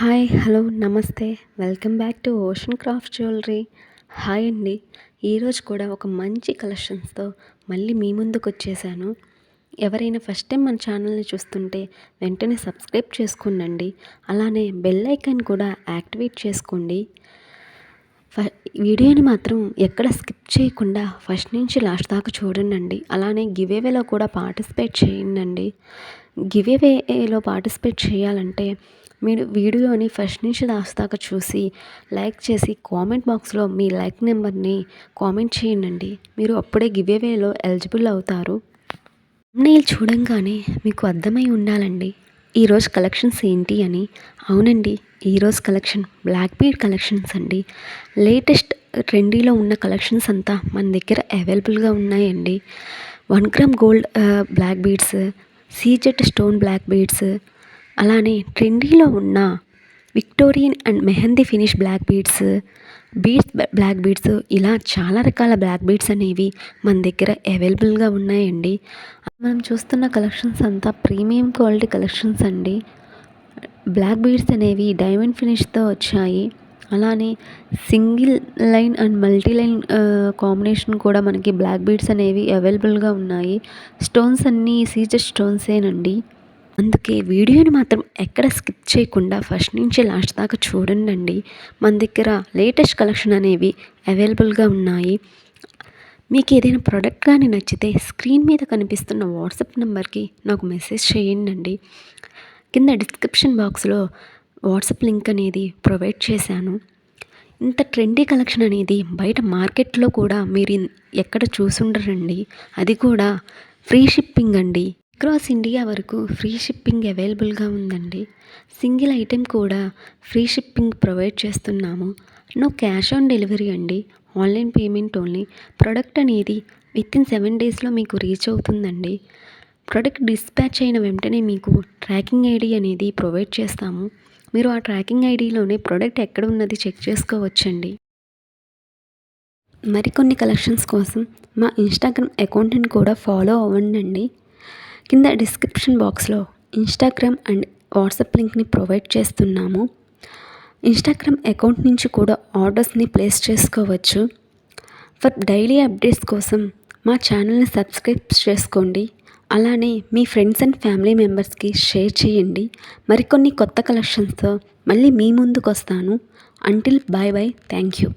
Hi hello నమస్తే welcome back to ocean craft jewellery. Hi అండి. ఈరోజు కూడా ఒక మంచి కలెక్షన్స్తో మళ్ళీ మీ ముందుకు వచ్చేసాను. ఎవరైనా ఫస్ట్ టైం మన ఛానల్ని చూస్తుంటే వెంటనే సబ్స్క్రైబ్ చేసుకోండి. అలానే బెల్ ఐకాన్ కూడా యాక్టివేట్ చేసుకోండి. వీడియోని మాత్రం ఎక్కడ స్కిప్ చేయకుండా ఫస్ట్ నుంచి లాస్ట్ దాకా చూడండి. అలానే గివేవేలో కూడా పార్టిసిపేట్ చేయండి. గివేవేలో పార్టిసిపేట్ చేయాలంటే మీరు వీడియోని ఫస్ట్ నుంచి లాస్ట్ దాకా చూసి లైక్ చేసి కామెంట్ బాక్స్లో మీ లైక్ నెంబర్ని కామెంట్ చేయండి. మీరు అప్పుడే గివేవేలో ఎలిజిబుల్ అవుతారు. థంబ్నెయిల్ చూడంగానే మీకు అర్థమై ఉండాలండి ఈరోజు కలెక్షన్స్ ఏంటి అని. అవునండి, ఈరోజు కలెక్షన్ బ్లాక్ బీడ్ కలెక్షన్స్ అండి. లేటెస్ట్ ట్రెండీలో ఉన్న కలెక్షన్స్ అంతా మన దగ్గర అవైలబుల్గా ఉన్నాయండి. 1 gram gold black beads, CZ stone black beads, అలానే ట్రెండీలో ఉన్న Victorian and mehndi finish black beads, black beads, ఇలా చాలా రకాల బ్లాక్ బీడ్స్ అనేవి మన దగ్గర అవైలబుల్గా ఉన్నాయండి. మనం చూస్తున్న కలెక్షన్స్ అంతా ప్రీమియం క్వాలిటీ కలెక్షన్స్ అండి. బ్లాక్ బీడ్స్ అనేవి డైమండ్ ఫినిష్తో వచ్చాయి. అలానే single line and multi line combination కూడా మనకి బ్లాక్ బీడ్స్ అనేవి అవైలబుల్గా ఉన్నాయి. స్టోన్స్ అన్నీ సీజెడ్ స్టోన్సేనండి. అందుకే వీడియోని మాత్రం ఎక్కడ స్కిప్ చేయకుండా ఫస్ట్ నుంచి లాస్ట్ దాకా చూడండి. మన దగ్గర లేటెస్ట్ కలెక్షన్ అనేవి అవైలబుల్గా ఉన్నాయి. మీకు ఏదైనా ప్రోడక్ట్ కానీ నచ్చితే స్క్రీన్ మీద కనిపిస్తున్న వాట్సాప్ నెంబర్కి నాకు మెసేజ్ చేయండి. కింద డిస్క్రిప్షన్ బాక్స్లో వాట్సాప్ లింక్ అనేది ప్రొవైడ్ చేశాను. ఇంత ట్రెండీ కలెక్షన్ అనేది బయట మార్కెట్లో కూడా మీరు ఎక్కడ చూసుండరండి. అది కూడా ఫ్రీ షిప్పింగ్ అండి. అక్రాస్ ఇండియా వరకు ఫ్రీ షిప్పింగ్ అవైలబుల్గా ఉందండి. సింగిల్ ఐటెం కూడా ఫ్రీ షిప్పింగ్ ప్రొవైడ్ చేస్తున్నాము. నో క్యాష్ ఆన్ డెలివరీ అండి. Online payment only. ప్రోడక్ట్ అనేది వితిన్ 7 డేస్లో మీకు రీచ్ అవుతుందండి. ప్రోడక్ట్ డిస్పాచ్ అయిన వెంటనే మీకు ట్రాకింగ్ ఐడి అనేది ప్రొవైడ్ చేస్తాము. మీరు ఆ ట్రాకింగ్ ఐడిలోనే ప్రోడక్ట్ ఎక్కడ ఉన్నది చెక్ చేసుకోవచ్చండి. మరికొన్ని కలెక్షన్స్ కోసం మా ఇన్స్టాగ్రామ్ అకౌంట్ని కూడా ఫాలో అవ్వండి. కింద డిస్క్రిప్షన్ బాక్స్లో ఇన్స్టాగ్రామ్ అండ్ వాట్సాప్ లింక్ని ప్రొవైడ్ చేస్తున్నాము. ఇన్స్టాగ్రామ్ అకౌంట్ నుంచి కూడా ఆర్డర్స్ని ప్లేస్ చేసుకోవచ్చు. ఫర్ డైలీ అప్డేట్స్ కోసం మా ఛానల్ని సబ్స్క్రైబ్ చేసుకోండి. అలానే మీ ఫ్రెండ్స్ అండ్ ఫ్యామిలీ మెంబర్స్కి షేర్ చేయండి. మరికొన్ని కొత్త కలెక్షన్స్తో మళ్ళీ మీ ముందుకు వస్తాను. Until bye bye. Thank you.